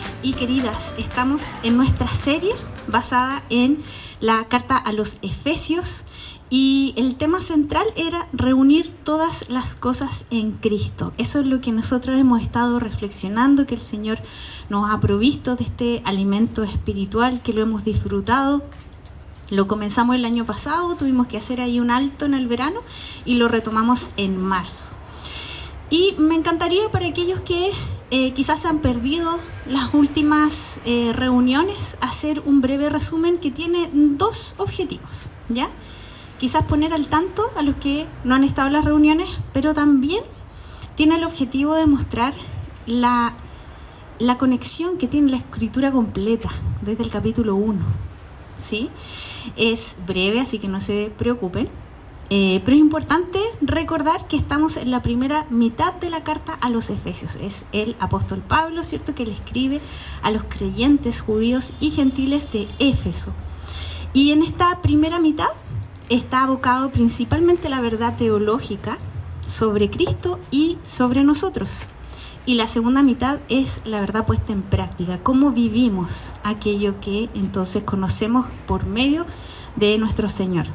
queridos y queridas, estamos en nuestra serie basada en la carta a los Efesios y el tema central era reunir todas las cosas en Cristo. Eso es lo que nosotros hemos estado reflexionando, que el Señor nos ha provisto de este alimento espiritual, que lo hemos disfrutado. Lo comenzamos el año pasado, tuvimos que hacer ahí un alto en el verano y lo retomamos en marzo. Y me encantaría para aquellos que quizás han perdido las últimas reuniones, hacer un breve resumen que tiene dos objetivos, ¿ya? Quizás poner al tanto a los que no han estado en las reuniones, pero también tiene el objetivo de mostrar la conexión que tiene la escritura completa desde el capítulo 1, ¿sí? Es breve, así que no se preocupen. Pero es importante recordar que estamos en la primera mitad de la carta a los Efesios. Es el apóstol Pablo, ¿cierto?, que le escribe a los creyentes judíos y gentiles de Éfeso. Y en esta primera mitad está abocado principalmente a la verdad teológica sobre Cristo y sobre nosotros. Y la segunda mitad es la verdad puesta en práctica, cómo vivimos aquello que entonces conocemos por medio de nuestro Señor.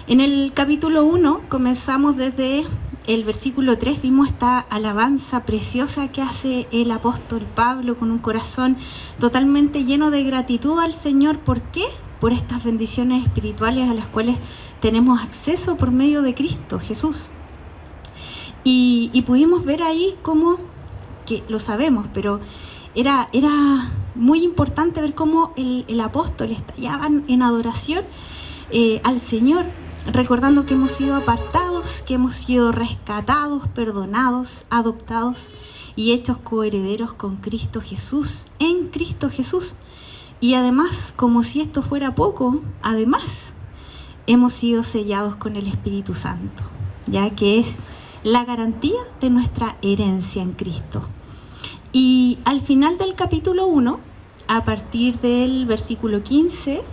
En el capítulo 1 comenzamos desde el versículo 3, vimos esta alabanza preciosa que hace el apóstol Pablo con un corazón totalmente lleno de gratitud al Señor. ¿Por qué? Por estas bendiciones espirituales a las cuales tenemos acceso por medio de Cristo Jesús. Y pudimos ver ahí cómo, que lo sabemos, pero era muy importante ver cómo el apóstol estallaba en adoración al Señor, recordando que hemos sido apartados, que hemos sido rescatados, perdonados, adoptados y hechos coherederos con Cristo Jesús, en Cristo Jesús. Y además, como si esto fuera poco, además hemos sido sellados con el Espíritu Santo, ya que es la garantía de nuestra herencia en Cristo. Y al final del capítulo 1, a partir del versículo 15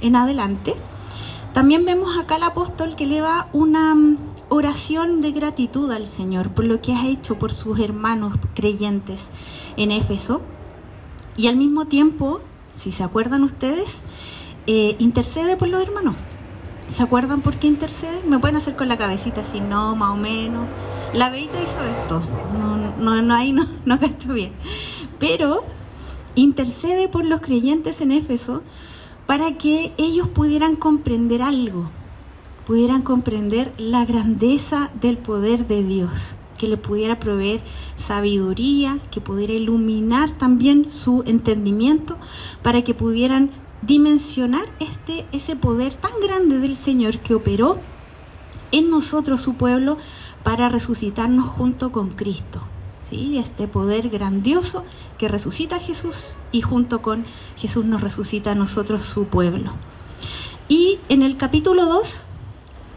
en adelante, también vemos acá al apóstol que eleva una oración de gratitud al Señor por lo que ha hecho por sus hermanos creyentes en Éfeso. Y al mismo tiempo, si se acuerdan ustedes, intercede por los hermanos. ¿Se acuerdan por qué intercede? Me pueden hacer con la cabecita así, no, más o menos. La Beita hizo esto. Ahí no cacho bien. Pero intercede por los creyentes en Éfeso para que ellos pudieran comprender algo, pudieran comprender la grandeza del poder de Dios, que le pudiera proveer sabiduría, que pudiera iluminar también su entendimiento, para que pudieran dimensionar ese poder tan grande del Señor que operó en nosotros, su pueblo, para resucitarnos junto con Cristo. ¿Sí? Este poder grandioso que resucita a Jesús y junto con Jesús nos resucita a nosotros, su pueblo. Y en el capítulo 2,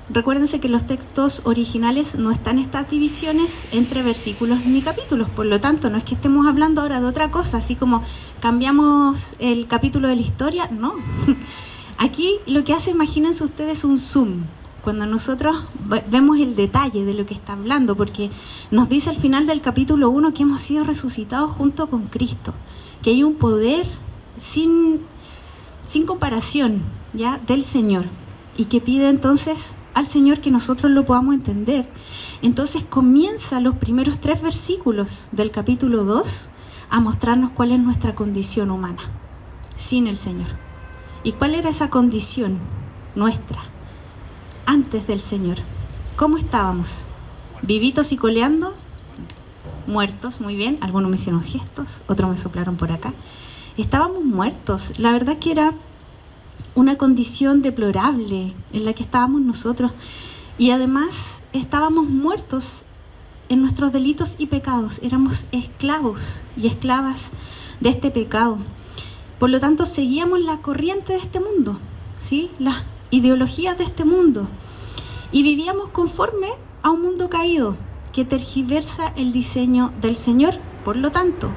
recuérdense que los textos originales no están estas divisiones entre versículos ni capítulos, por lo tanto no es que estemos hablando ahora de otra cosa, así como cambiamos el capítulo de la historia, no. Aquí lo que hace, imagínense ustedes, un zoom. Cuando nosotros vemos el detalle de lo que está hablando, porque nos dice al final del capítulo 1 que hemos sido resucitados junto con Cristo, que hay un poder sin comparación, ¿ya?, del Señor, y que pide entonces al Señor que nosotros lo podamos entender. Entonces comienza los primeros 3 versículos del capítulo 2 a mostrarnos cuál es nuestra condición humana sin el Señor. ¿Y cuál era esa condición nuestra antes del Señor? ¿Cómo estábamos? ¿Vivitos y coleando? Muertos, muy bien. Algunos me hicieron gestos, otros me soplaron por acá. Estábamos muertos. La verdad que era una condición deplorable en la que estábamos nosotros. Y además estábamos muertos en nuestros delitos y pecados. Éramos esclavos y esclavas de este pecado. Por lo tanto, seguíamos la corriente de este mundo, ¿sí?, las ideologías de este mundo, y vivíamos conforme a un mundo caído que tergiversa el diseño del Señor. Por lo tanto,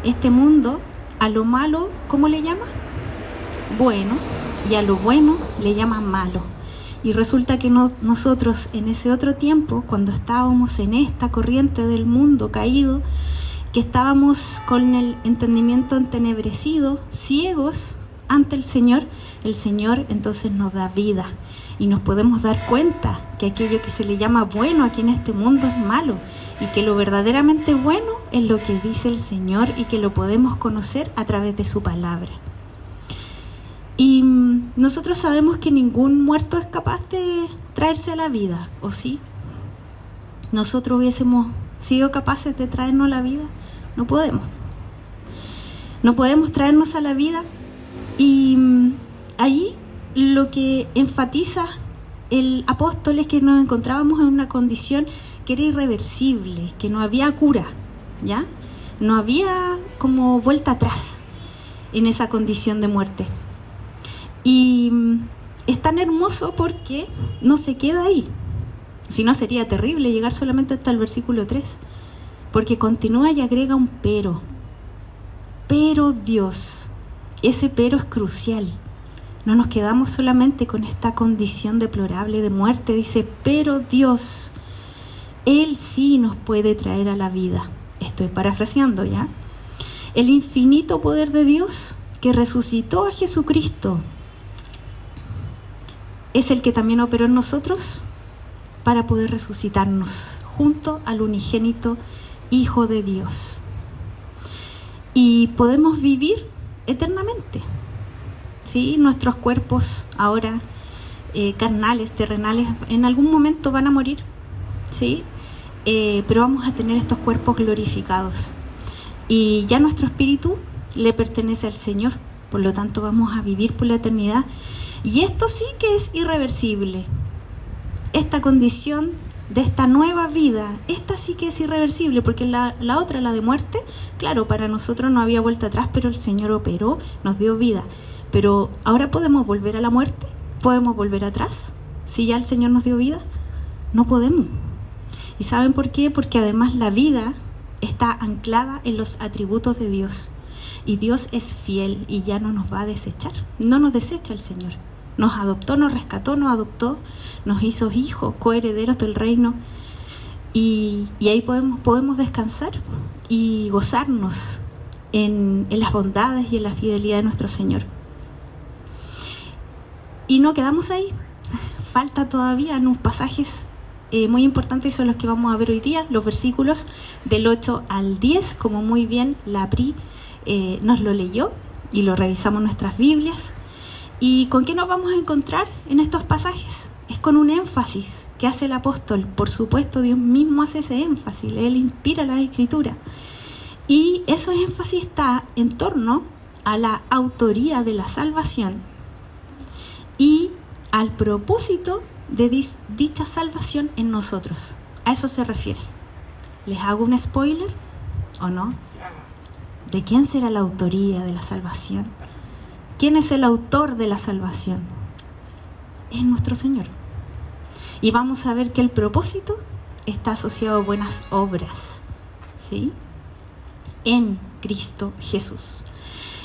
este mundo a lo malo, ¿cómo le llama? Bueno, y a lo bueno le llama malo. Y resulta que nosotros en ese otro tiempo, cuando estábamos en esta corriente del mundo caído, que estábamos con el entendimiento entenebrecido, ciegos ante el Señor entonces nos da vida y nos podemos dar cuenta que aquello que se le llama bueno aquí en este mundo es malo y que lo verdaderamente bueno es lo que dice el Señor y que lo podemos conocer a través de su palabra. Y nosotros sabemos que ningún muerto es capaz de traerse a la vida, ¿o sí? ¿Nosotros hubiésemos sido capaces de traernos a la vida? No podemos. No podemos traernos a la vida. Y ahí lo que enfatiza el apóstol es que nos encontrábamos en una condición que era irreversible, que no había cura, ¿ya? No había como vuelta atrás en esa condición de muerte. Y es tan hermoso porque no se queda ahí. Si no, sería terrible llegar solamente hasta el versículo 3, porque continúa y agrega un pero. Pero Dios, ese pero es crucial. No nos quedamos solamente con esta condición deplorable de muerte, dice, pero Dios, Él sí nos puede traer a la vida. Estoy parafraseando, ¿ya? El infinito poder de Dios que resucitó a Jesucristo es el que también operó en nosotros para poder resucitarnos junto al unigénito Hijo de Dios. Y podemos vivir eternamente, ¿sí? Nuestros cuerpos ahora carnales, terrenales, en algún momento van a morir, ¿sí? Pero vamos a tener estos cuerpos glorificados. Y ya nuestro espíritu le pertenece al Señor, por lo tanto vamos a vivir por la eternidad. Y esto sí que es irreversible. Esta condición de esta nueva vida, esta sí que es irreversible, porque la otra, la de muerte, claro, para nosotros no había vuelta atrás, pero el Señor operó, nos dio vida. Pero ahora podemos volver a la muerte, podemos volver atrás, si ya el Señor nos dio vida, no podemos. ¿Y saben por qué? Porque además la vida está anclada en los atributos de Dios. Y Dios es fiel y ya no nos va a desechar. No nos desecha el Señor. Nos adoptó, nos rescató, nos adoptó, nos hizo hijos, coherederos del reino. Y ahí podemos descansar y gozarnos en las bondades y en la fidelidad de nuestro Señor. Y no quedamos ahí. Falta todavía unos pasajes muy importantes, son los que vamos a ver hoy día, los versículos del 8 al 10, como muy bien la Pri nos lo leyó y lo revisamos en nuestras Biblias. ¿Y con qué nos vamos a encontrar en estos pasajes? Es con un énfasis que hace el apóstol. Por supuesto, Dios mismo hace ese énfasis, Él inspira la Escritura. Y ese énfasis está en torno a la autoría de la salvación y al propósito de dicha salvación en nosotros. A eso se refiere. ¿Les hago un spoiler o no? ¿De quién será la autoría de la salvación? ¿Quién es el autor de la salvación? Es nuestro Señor. Y vamos a ver que el propósito está asociado a buenas obras, ¿sí? En Cristo Jesús.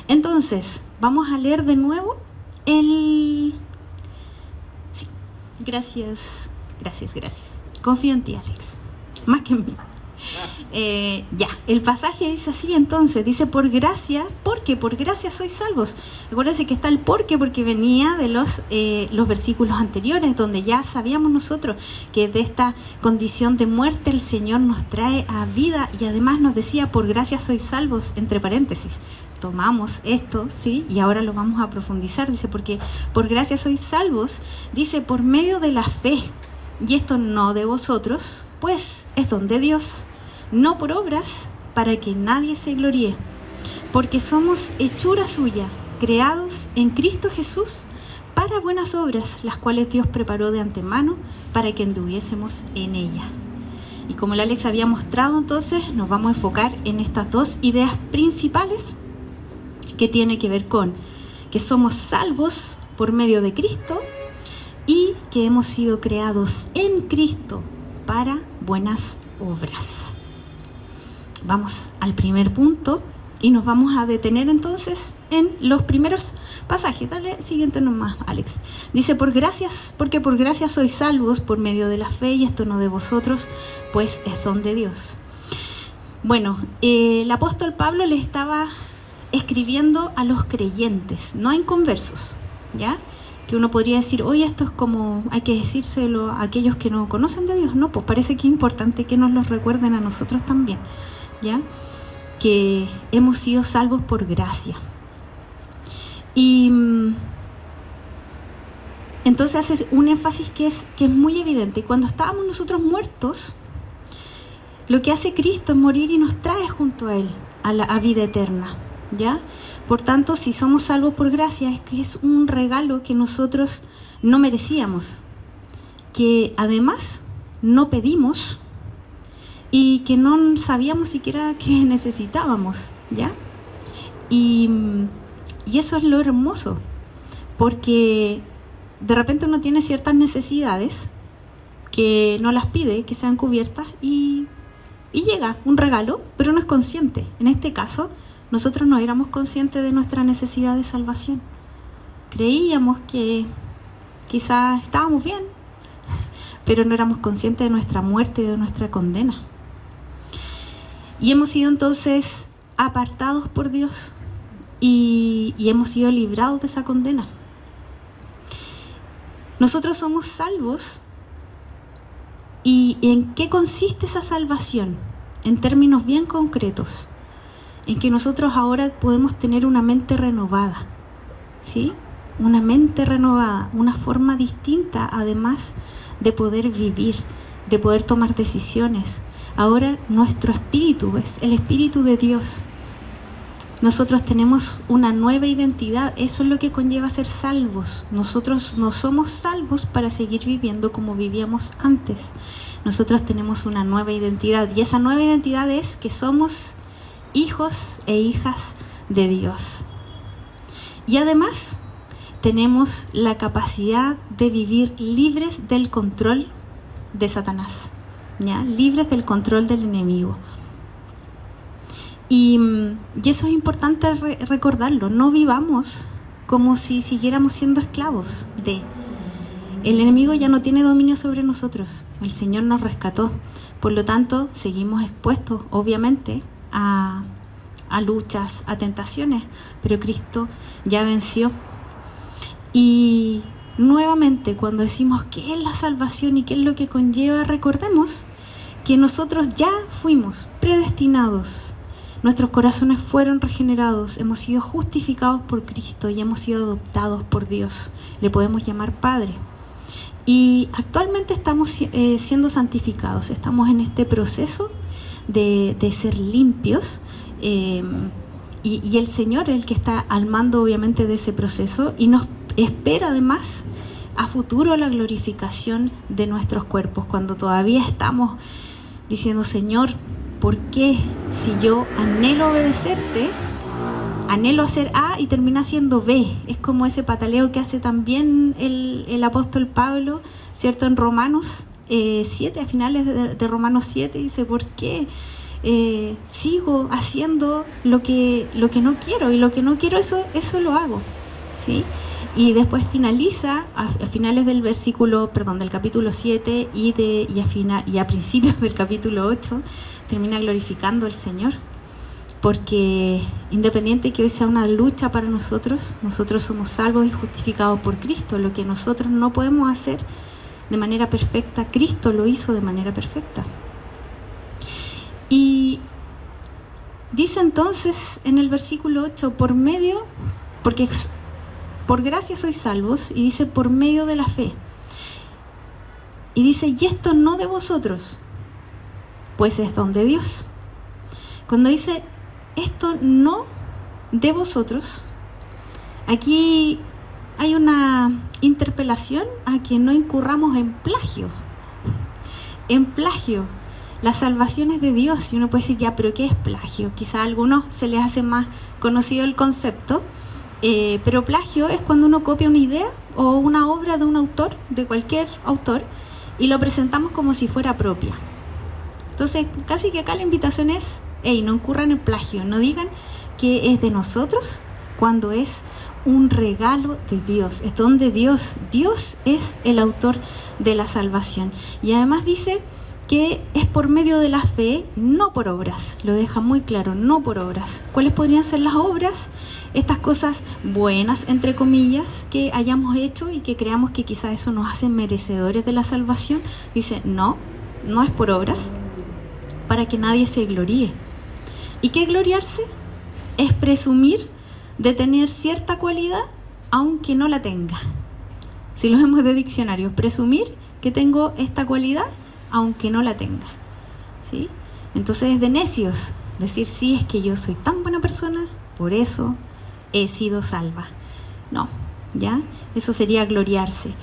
Entonces, vamos a leer de nuevo el... Sí, gracias. Confío en ti, Alex, más que en mí. El pasaje dice así entonces, dice por gracia, porque por gracia sois salvos. Acuérdense que está el porque venía de los versículos anteriores, donde ya sabíamos nosotros que de esta condición de muerte el Señor nos trae a vida, y además nos decía por gracia sois salvos, entre paréntesis. Tomamos esto, ¿sí? Y ahora lo vamos a profundizar. Dice porque por gracia sois salvos, dice por medio de la fe, y esto no de vosotros, pues es don de Dios, no por obras, para que nadie se gloríe, porque somos hechura suya, creados en Cristo Jesús para buenas obras, las cuales Dios preparó de antemano para que anduviésemos en ellas. Y como el Alex había mostrado, entonces nos vamos a enfocar en estas dos ideas principales que tiene que ver con que somos salvos por medio de Cristo y que hemos sido creados en Cristo para buenas obras. Vamos al primer punto y nos vamos a detener entonces en los primeros pasajes. Dale, siguiente nomás, Alex. Dice, porque por gracia sois salvos por medio de la fe, y esto no de vosotros, pues es don de Dios. Bueno, el apóstol Pablo le estaba escribiendo a los creyentes, no a inconversos, ¿ya? Que uno podría decir, oye, esto es como, hay que decírselo a aquellos que no conocen de Dios. No, pues parece que es importante que nos lo recuerden a nosotros también, ¿ya? Que hemos sido salvos por gracia. Y entonces hace un énfasis que es muy evidente. Y cuando estábamos nosotros muertos, lo que hace Cristo es morir y nos trae junto a Él a vida eterna, ¿ya? Por tanto, si somos salvos por gracia, es que es un regalo que nosotros no merecíamos, que además no pedimos y que no sabíamos siquiera que necesitábamos, ¿ya? Y eso es lo hermoso, porque de repente uno tiene ciertas necesidades que no las pide, que sean cubiertas, y llega un regalo, pero no es consciente. En este caso, nosotros no éramos conscientes de nuestra necesidad de salvación. Creíamos que quizás estábamos bien, pero no éramos conscientes de nuestra muerte y de nuestra condena. Y hemos sido entonces apartados por Dios y hemos sido librados de esa condena. Nosotros somos salvos. ¿Y en qué consiste esa salvación? En términos bien concretos, en que nosotros ahora podemos tener una mente renovada, ¿sí? Una mente renovada, una forma distinta además de poder vivir, de poder tomar decisiones. Ahora nuestro espíritu es el espíritu de Dios. Nosotros tenemos una nueva identidad. Eso es lo que conlleva ser salvos. Nosotros no somos salvos para seguir viviendo como vivíamos antes. Nosotros tenemos una nueva identidad, y esa nueva identidad es que somos hijos e hijas de Dios. Y además tenemos la capacidad de vivir libres del control de Satanás, ¿ya? Libres del control del enemigo. Y eso es importante recordarlo. No vivamos como si siguiéramos siendo esclavos de... El enemigo ya no tiene dominio sobre nosotros. El Señor nos rescató. Por lo tanto, seguimos expuestos, obviamente, a luchas, a tentaciones. Pero Cristo ya venció. Y nuevamente, cuando decimos qué es la salvación y qué es lo que conlleva, recordemos que nosotros ya fuimos predestinados. Nuestros corazones fueron regenerados, hemos sido justificados por Cristo y hemos sido adoptados por Dios. Le podemos llamar Padre. Y actualmente estamos siendo santificados, estamos en este proceso de ser limpios, y el Señor es el que está al mando obviamente de ese proceso, y nos espera además a futuro la glorificación de nuestros cuerpos, cuando todavía estamos diciendo, Señor, ¿por qué si yo anhelo obedecerte, anhelo hacer A y termina haciendo B? Es como ese pataleo que hace también el apóstol Pablo, ¿cierto? En Romanos 7, a finales de Romanos 7, dice, ¿por qué sigo haciendo lo que no quiero? Y lo que no quiero, eso lo hago, ¿sí? Y después finaliza a finales del del capítulo 7 y a principios del capítulo 8, termina glorificando al Señor. Porque independiente que hoy sea una lucha para nosotros, nosotros somos salvos y justificados por Cristo. Lo que nosotros no podemos hacer de manera perfecta, Cristo lo hizo de manera perfecta. Y dice entonces en el versículo 8, porque por gracia sois salvos, y dice por medio de la fe. Y dice, y esto no de vosotros, pues es don de Dios. Cuando dice esto no de vosotros, aquí hay una interpelación a que no incurramos en plagio. En plagio. La salvación es de Dios, y uno puede decir, ya, pero ¿qué es plagio? Quizá a algunos se les hace más conocido el concepto, pero plagio es cuando uno copia una idea o una obra de un autor, de cualquier autor, y lo presentamos como si fuera propia. Entonces, casi que acá la invitación es, no incurran en plagio, no digan que es de nosotros cuando es un regalo de Dios, es don de Dios. Dios es el autor de la salvación. Y además dice que es por medio de la fe, no por obras. Lo deja muy claro, no por obras. ¿Cuáles podrían ser las obras? Estas cosas buenas, entre comillas, que hayamos hecho y que creamos que quizás eso nos hace merecedores de la salvación. Dice, no, no es por obras, para que nadie se gloríe. ¿Y qué gloriarse? Es presumir de tener cierta cualidad, aunque no la tenga. Si lo vemos de diccionario, presumir que tengo esta cualidad, aunque no la tenga, ¿sí? Entonces es de necios decir, sí, es que yo soy tan buena persona, por eso he sido salva. No, ¿ya? Eso sería gloriarse.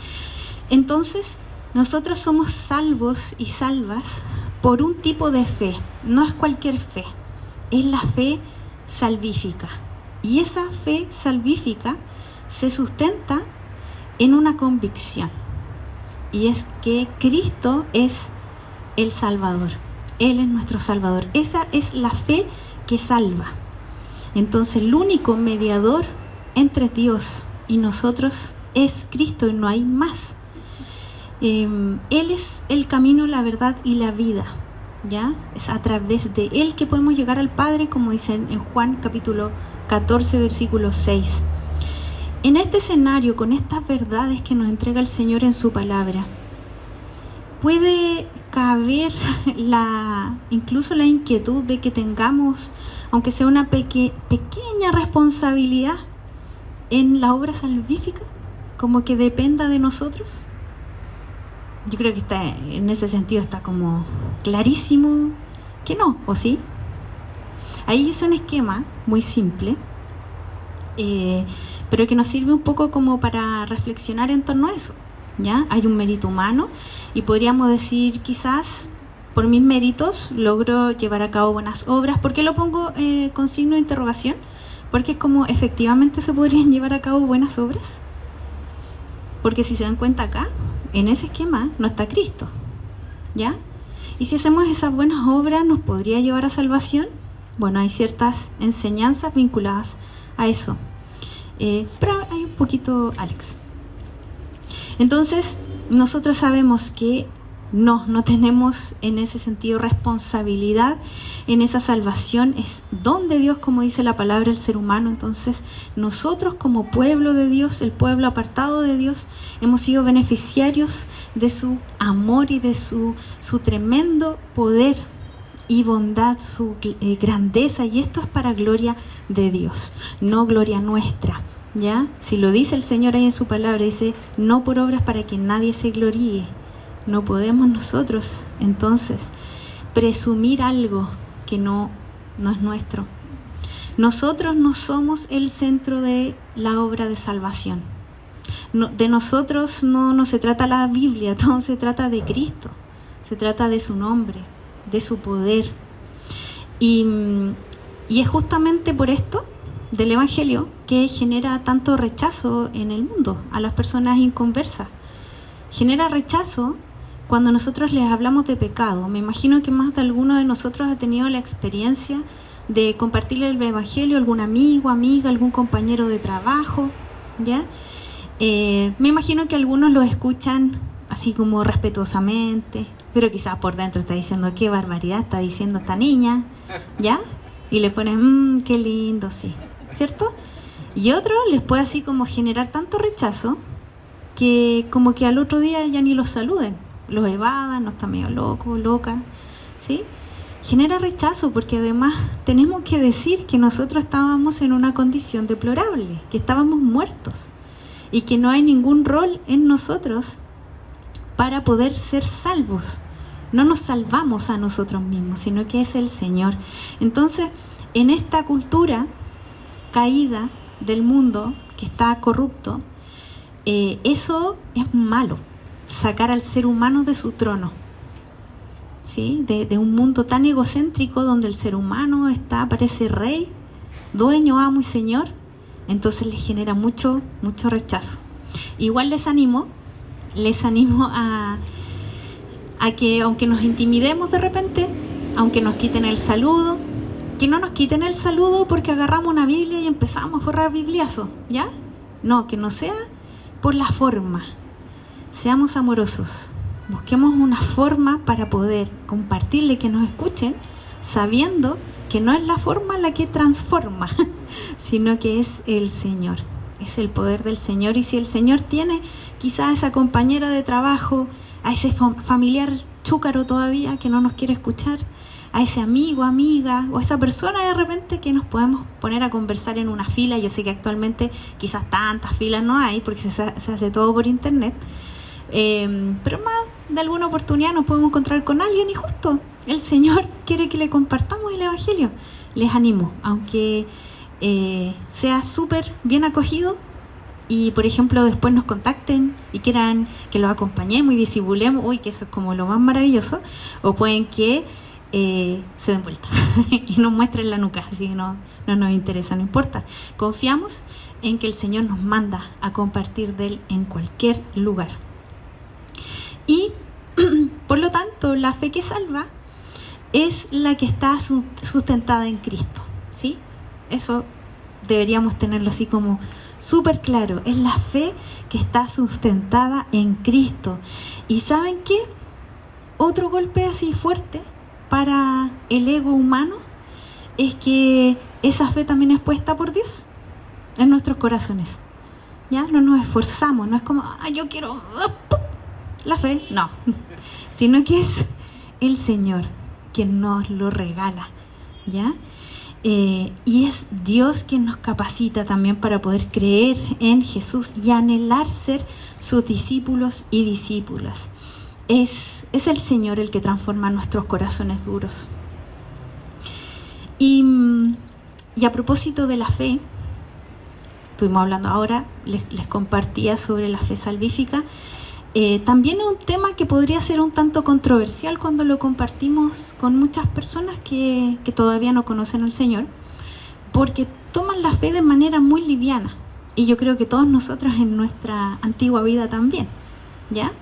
Entonces, nosotros somos salvos y salvas por un tipo de fe. No es cualquier fe, es la fe salvífica. Y esa fe salvífica se sustenta en una convicción. Y es que Cristo es el Salvador. Él es nuestro Salvador. Esa es la fe que salva. Entonces el único mediador entre Dios y nosotros es Cristo y no hay más. Él es el camino, la verdad y la vida, ¿ya? Es a través de Él que podemos llegar al Padre, como dicen en Juan capítulo 14, versículo 6. En este escenario, con estas verdades que nos entrega el Señor en su palabra, puede caber incluso la inquietud de que tengamos, aunque sea una pequeña responsabilidad en la obra salvífica, como que dependa de nosotros. Yo creo que en ese sentido está como clarísimo que no, ¿o sí? Ahí es un esquema muy simple, pero que nos sirve un poco como para reflexionar en torno a eso, ¿ya? Hay un mérito humano y podríamos decir, quizás por mis méritos logro llevar a cabo buenas obras. ¿Por qué lo pongo con signo de interrogación? Porque es como, efectivamente se podrían llevar a cabo buenas obras. Porque si se dan cuenta acá, en ese esquema no está Cristo, ¿ya? Y si hacemos esas buenas obras, ¿nos podría llevar a salvación? Bueno, hay ciertas enseñanzas vinculadas a eso. Pero hay un poquito, Alex. Entonces, nosotros sabemos que no tenemos en ese sentido responsabilidad en esa salvación. Es don de Dios, como dice la palabra, el ser humano. Entonces, nosotros como pueblo de Dios, el pueblo apartado de Dios, hemos sido beneficiarios de su amor y de su tremendo poder y bondad, su grandeza, y esto es para gloria de Dios, no gloria nuestra, ¿ya? Si lo dice el Señor ahí en su palabra, dice, no por obras para que nadie se gloríe. No podemos nosotros, entonces, presumir algo que no es nuestro. Nosotros no somos el centro de la obra de salvación. De nosotros no se trata la Biblia, todo se trata de Cristo, se trata de su nombre, de su poder. Y es justamente por esto del Evangelio que genera tanto rechazo en el mundo a las personas inconversas. Genera rechazo cuando nosotros les hablamos de pecado. Me imagino que más de alguno de nosotros ha tenido la experiencia de compartirle el Evangelio a algún amigo, amiga, algún compañero de trabajo, ¿ya? Me imagino que algunos lo escuchan así como respetuosamente, pero quizás por dentro está diciendo, qué barbaridad está diciendo esta niña, ¿ya? Y le ponen, qué lindo, sí, ¿cierto? Y otros les puede así como generar tanto rechazo que como que al otro día ya ni los saluden, los evadan, no está medio loco, loca, ¿sí? Genera rechazo porque además tenemos que decir que nosotros estábamos en una condición deplorable, que estábamos muertos y que no hay ningún rol en nosotros para poder ser salvos. No nos salvamos a nosotros mismos, sino que es el Señor. Entonces, en esta cultura caída del mundo, que está corrupto, eso es malo, sacar al ser humano de su trono, ¿sí? De un mundo tan egocéntrico donde el ser humano parece rey, dueño, amo y señor. Entonces les genera mucho rechazo. Igual les animo a que aunque nos intimidemos de repente, aunque nos quiten el saludo, que no nos quiten el saludo porque agarramos una Biblia y empezamos a forrar bibliazo, ¿ya? No, que no sea por la forma. Seamos amorosos Busquemos una forma para poder compartirle, que nos escuchen, sabiendo que no es la forma la que transforma, sino que es el Señor, es el poder del Señor. Y si el Señor tiene quizás a esa compañera de trabajo, a ese familiar chúcaro todavía que no nos quiere escuchar, a ese amigo, amiga, o a esa persona de repente que nos podemos poner a conversar en una fila. Yo sé que actualmente quizás tantas filas no hay porque se hace todo por internet, pero más de alguna oportunidad nos podemos encontrar con alguien y justo el Señor quiere que le compartamos el Evangelio. Les animo, aunque sea súper bien acogido y por ejemplo después nos contacten y quieran que los acompañemos y disimulemos, uy, que eso es como lo más maravilloso, o pueden que se den vuelta y nos muestren la nuca, así que no nos interesa, no importa. Confiamos en que el Señor nos manda a compartir de Él en cualquier lugar. Y por lo tanto, la fe que salva es la que está sustentada en Cristo, ¿sí? Eso deberíamos tenerlo así como súper claro. Es la fe que está sustentada en Cristo. ¿Y saben qué? Otro golpe así fuerte para el ego humano es que esa fe también es puesta por Dios en nuestros corazones. ¿Ya? No nos esforzamos, no es como, yo quiero la fe, no, sino que es el Señor quien nos lo regala, ¿ya? Y es Dios quien nos capacita también para poder creer en Jesús y anhelar ser sus discípulos y discípulas. Es el Señor el que transforma nuestros corazones duros. Y a propósito de la fe, estuvimos hablando ahora, les compartía sobre la fe salvífica. También es un tema que podría ser un tanto controversial cuando lo compartimos con muchas personas que todavía no conocen al Señor, porque toman la fe de manera muy liviana, y yo creo que todos nosotros en nuestra antigua vida también, ¿ya?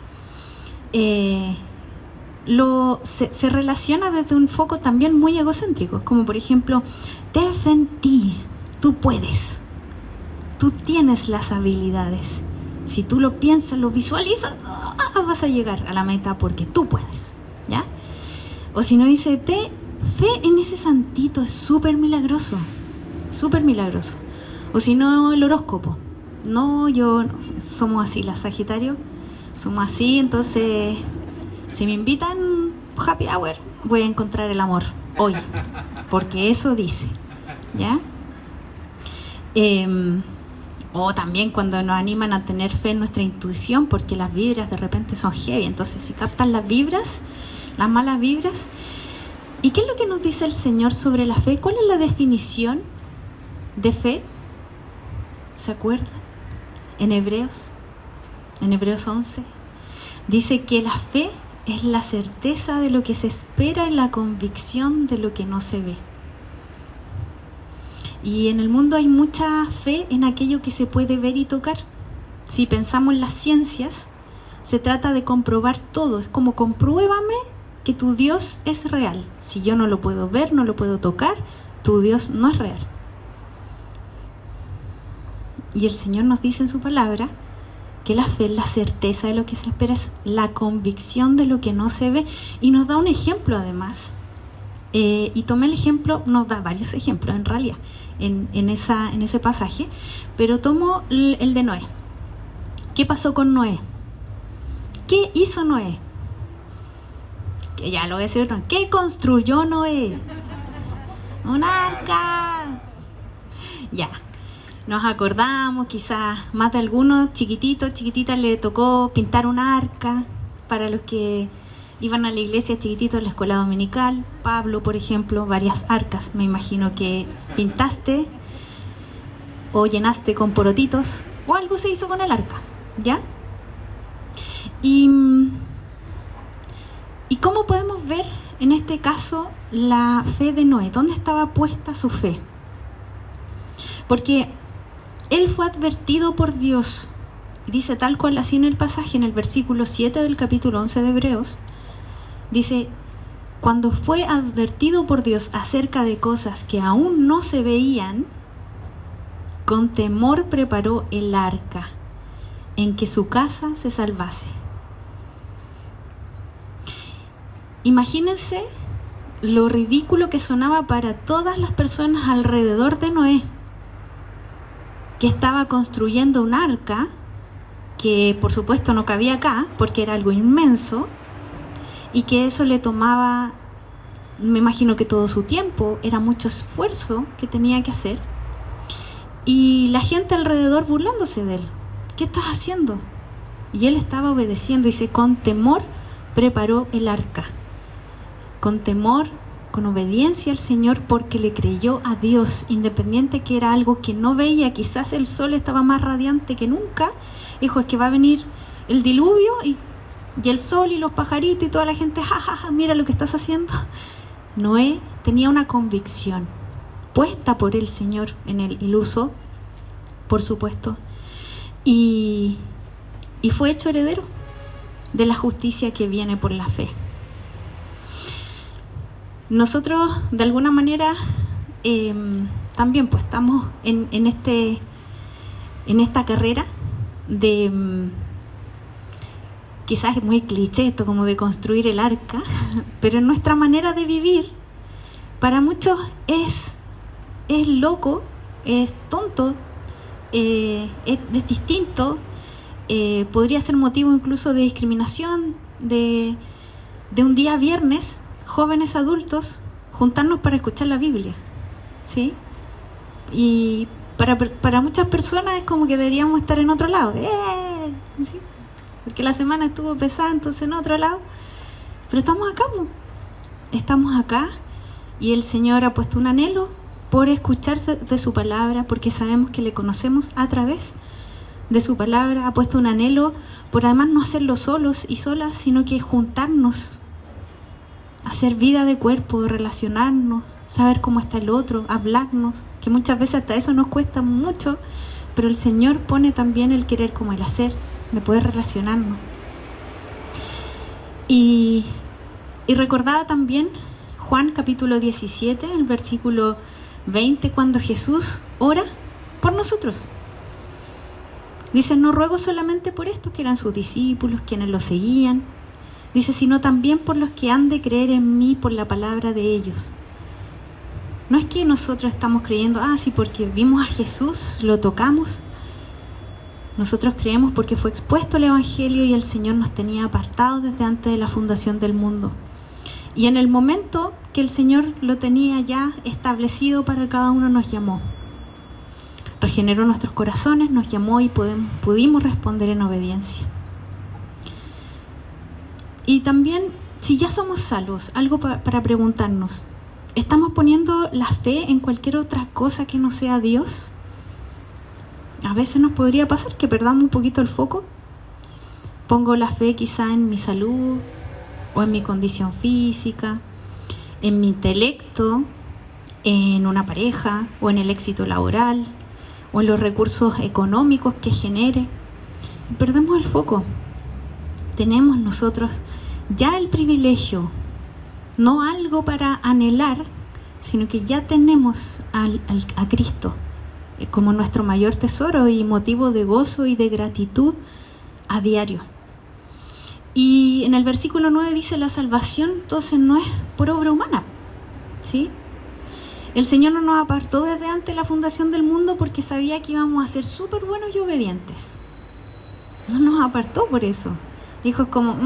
Se relaciona desde un foco también muy egocéntrico, como por ejemplo, ten fe en ti, tú puedes, tú tienes las habilidades. Si tú lo piensas, lo visualizas, vas a llegar a la meta porque tú puedes, ¿ya? O si no, dice, fe en ese santito, es súper milagroso, súper milagroso. O si no, el horóscopo. No, somos así, las Sagitario, somos así, entonces, si me invitan happy hour, voy a encontrar el amor hoy, porque eso dice, ¿ya? O también cuando nos animan a tener fe en nuestra intuición, porque las vibras de repente son heavy. Entonces, si captan las vibras, las malas vibras. ¿Y qué es lo que nos dice el Señor sobre la fe? ¿Cuál es la definición de fe? ¿Se acuerdan? En Hebreos 11, dice que la fe es la certeza de lo que se espera y la convicción de lo que no se ve. Y en el mundo hay mucha fe en aquello que se puede ver y tocar. Si pensamos en las ciencias, se trata de comprobar todo. Es como, compruébame que tu Dios es real. Si yo no lo puedo ver, no lo puedo tocar, tu Dios no es real. Y el Señor nos dice en su palabra que la fe es la certeza de lo que se espera, es la convicción de lo que no se ve. Y nos da un ejemplo además. Y tomé el ejemplo, nos da varios ejemplos en realidad en ese pasaje, pero tomo el de Noé. ¿Qué pasó con Noé? ¿Qué hizo Noé? Que ya lo voy a decir, ¿no? ¿Qué construyó Noé? Un arca. Ya, nos acordamos, quizás más de algunos chiquititas le tocó pintar un arca. Para los que iban a la iglesia chiquititos, en la escuela dominical, Pablo, por ejemplo, varias arcas. Me imagino que pintaste o llenaste con porotitos o algo se hizo con el arca, ¿ya? Y cómo podemos ver en este caso la fe de Noé. ¿Dónde estaba puesta su fe? Porque él fue advertido por Dios. Dice tal cual así en el pasaje, en el versículo 7 del capítulo 11 de Hebreos. Dice, cuando fue advertido por Dios acerca de cosas que aún no se veían, con temor preparó el arca en que su casa se salvase. Imagínense lo ridículo que sonaba para todas las personas alrededor de Noé, que estaba construyendo un arca que por supuesto no cabía acá porque era algo inmenso, y que eso le tomaba, me imagino que todo su tiempo, era mucho esfuerzo que tenía que hacer, y la gente alrededor burlándose de él. ¿Qué estás haciendo? Y él estaba obedeciendo. Dice, con temor preparó el arca, con temor, con obediencia al Señor, porque le creyó a Dios, independiente que era algo que no veía. Quizás el sol estaba más radiante que nunca. Dijo, es que va a venir el diluvio y el sol y los pajaritos y toda la gente, jajaja, mira lo que estás haciendo. Noé tenía una convicción puesta por el Señor en el iluso, por supuesto, y fue hecho heredero de la justicia que viene por la fe. Nosotros de alguna manera también pues estamos en esta carrera de, quizás es muy cliché esto como de construir el arca, pero en nuestra manera de vivir para muchos es loco, es tonto, es distinto, podría ser motivo incluso de discriminación, de un día viernes, jóvenes adultos, juntarnos para escuchar la Biblia, ¿sí? Y para muchas personas es como que deberíamos estar en otro lado, ¿sí? Porque la semana estuvo pesada, entonces en otro lado, pero estamos acá, estamos acá, y el Señor ha puesto un anhelo por escuchar de su palabra, porque sabemos que le conocemos a través de su palabra. Ha puesto un anhelo por además no hacerlo solos y solas, sino que juntarnos, hacer vida de cuerpo, relacionarnos, saber cómo está el otro, hablarnos, que muchas veces hasta eso nos cuesta mucho, pero el Señor pone también el querer como el hacer, de poder relacionarnos. Y recordaba también Juan capítulo 17, el versículo 20, cuando Jesús ora por nosotros. Dice, no ruego solamente por estos que eran sus discípulos, quienes lo seguían, dice, sino también por los que han de creer en mí por la palabra de ellos. No es que nosotros estamos creyendo, sí, porque vimos a Jesús, lo tocamos. Nosotros creemos porque fue expuesto el Evangelio y el Señor nos tenía apartados desde antes de la fundación del mundo. Y en el momento que el Señor lo tenía ya establecido para cada uno, nos llamó. Regeneró nuestros corazones, nos llamó y pudimos responder en obediencia. Y también, si ya somos salvos, algo para preguntarnos, ¿estamos poniendo la fe en cualquier otra cosa que no sea Dios? A veces nos podría pasar que perdamos un poquito el foco. Pongo la fe quizá en mi salud, o en mi condición física, en mi intelecto, en una pareja, o en el éxito laboral, o en los recursos económicos que genere. Y perdemos el foco. Tenemos nosotros ya el privilegio, no algo para anhelar, sino que ya tenemos a Cristo como nuestro mayor tesoro y motivo de gozo y de gratitud a diario. Y en el versículo 9 dice, la salvación entonces no es por obra humana, ¿sí? El Señor no nos apartó desde antes de la fundación del mundo porque sabía que íbamos a ser súper buenos y obedientes. No nos apartó por eso. Dijo como,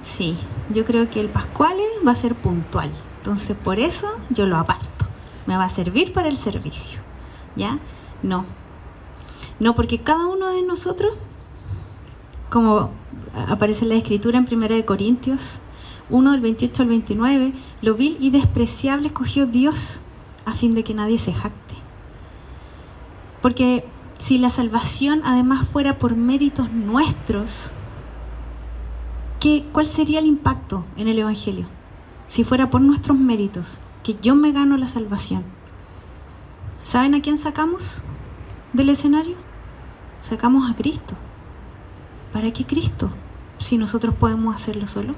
sí, yo creo que el Pascuale va a ser puntual. Entonces por eso yo lo aparto. Me va a servir para el servicio. ¿Ya? No, porque cada uno de nosotros, como aparece en la Escritura en 1 Corintios 1, del 28 al 29, lo vil y despreciable escogió Dios a fin de que nadie se jacte. Porque si la salvación además fuera por méritos nuestros, ¿cuál sería el impacto en el Evangelio? Si fuera por nuestros méritos, que yo me gano la salvación. ¿Saben a quién sacamos del escenario? Sacamos a Cristo. ¿Para qué Cristo? Si nosotros podemos hacerlo solo.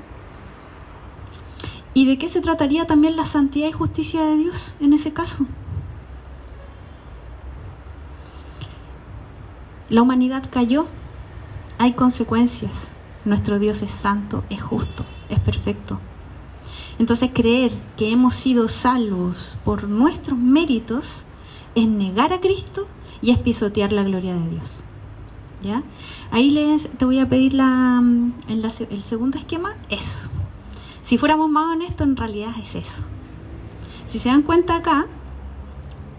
¿Y de qué se trataría también la santidad y justicia de Dios en ese caso? La humanidad cayó, hay consecuencias. Nuestro Dios es santo, es justo, es perfecto. Entonces creer que hemos sido salvos por nuestros méritos es negar a Cristo y es pisotear la gloria de Dios. ¿Ya? Ahí te voy a pedir el segundo esquema, eso. Si fuéramos más honestos, en realidad es eso. Si se dan cuenta acá,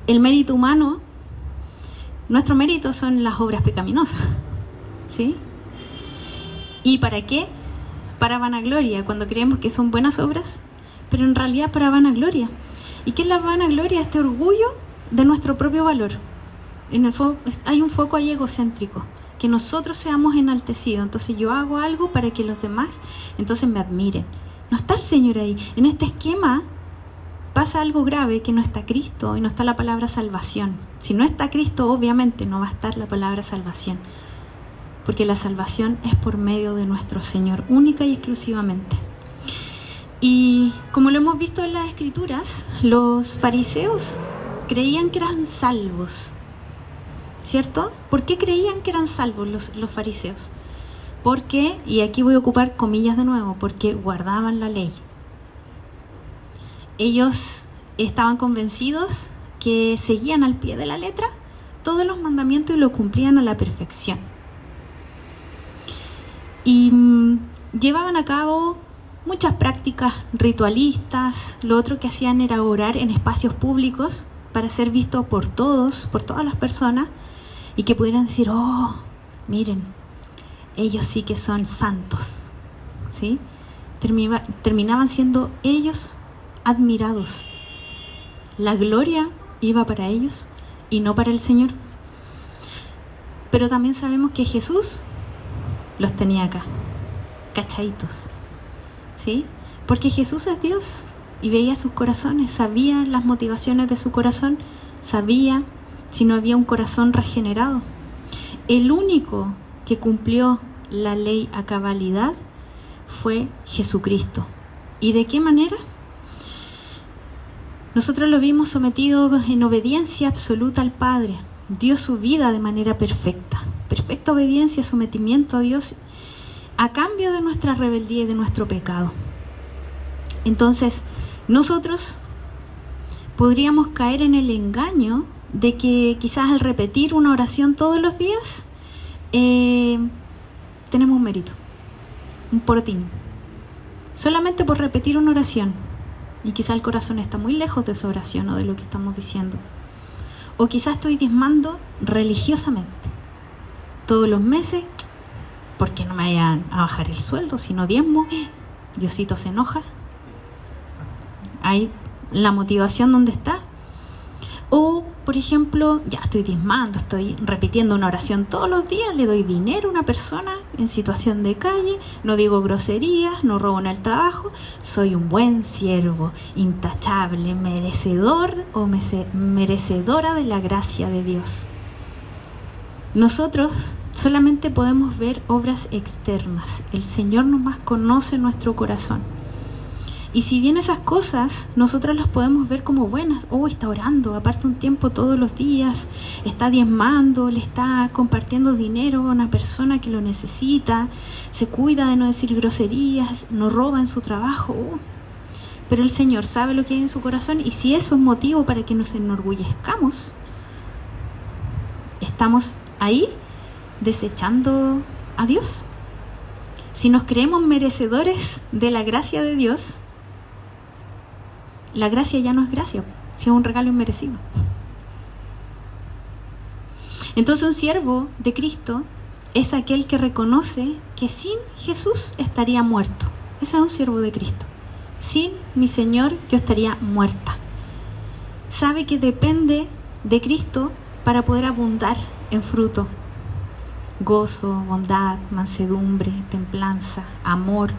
el mérito humano, nuestro mérito son las obras pecaminosas, ¿sí? ¿Y para qué? Para vanagloria, cuando creemos que son buenas obras, pero en realidad para vanagloria. ¿Y qué es la vanagloria? Este orgullo de nuestro propio valor. Hay un foco ahí egocéntrico, que nosotros seamos enaltecidos. Entonces yo hago algo para que los demás entonces me admiren. No está el Señor ahí. En este esquema pasa algo grave, que no está Cristo y no está la palabra salvación. Si no está Cristo, obviamente no va a estar la palabra salvación, porque la salvación es por medio de nuestro Señor, única y exclusivamente. Y como lo hemos visto en las Escrituras, los fariseos creían que eran salvos, ¿cierto? ¿Por qué creían que eran salvos los fariseos? Porque, y aquí voy a ocupar comillas de nuevo, porque guardaban la ley. Ellos estaban convencidos que seguían al pie de la letra todos los mandamientos y lo cumplían a la perfección. Y llevaban a cabo muchas prácticas ritualistas. Lo otro que hacían era orar en espacios públicos para ser visto por todas las personas, y que pudieran decir, oh, miren, ellos sí que son santos, ¿sí? Terminaban siendo ellos admirados. La gloria iba para ellos y no para el Señor. Pero también sabemos que Jesús los tenía acá, cachaditos, ¿sí? Porque Jesús es Dios y veía sus corazones, sabía las motivaciones de su corazón, sabía si no había un corazón regenerado. El único que cumplió la ley a cabalidad fue Jesucristo. ¿Y de qué manera? Nosotros lo vimos sometido en obediencia absoluta al Padre. Dio su vida de manera perfecta. Perfecta obediencia, sometimiento a Dios a cambio de nuestra rebeldía y de nuestro pecado. Entonces, nosotros podríamos caer en el engaño de que quizás al repetir una oración todos los días tenemos un mérito, un porotín. Solamente por repetir una oración. Y quizás el corazón está muy lejos de esa oración o de lo que estamos diciendo. O quizás estoy diezmando religiosamente todos los meses, porque no me vayan a bajar el sueldo, si no diezmo, Diosito se enoja. Ahí la motivación, ¿dónde está? O, por ejemplo, ya estoy diezmando, estoy repitiendo una oración todos los días, le doy dinero a una persona en situación de calle, no digo groserías, no robo en el trabajo, soy un buen siervo, intachable, merecedor o merecedora de la gracia de Dios. Nosotros solamente podemos ver obras externas. El Señor nomás conoce nuestro corazón. Y si bien esas cosas nosotros las podemos ver como buenas, está orando, aparte un tiempo todos los días, está diezmando, le está compartiendo dinero a una persona que lo necesita, se cuida de no decir groserías, no roba en su trabajo, pero el Señor sabe lo que hay en su corazón, y si eso es motivo para que nos enorgullezcamos, estamos ahí desechando a Dios. Si nos creemos merecedores de la gracia de Dios, la gracia ya no es gracia, si es un regalo inmerecido. Entonces un siervo de Cristo es aquel que reconoce que sin Jesús estaría muerto. Ese es un siervo de Cristo. Sin mi Señor yo estaría muerta. Sabe que depende de Cristo para poder abundar en fruto. Gozo, bondad, mansedumbre, templanza, amor.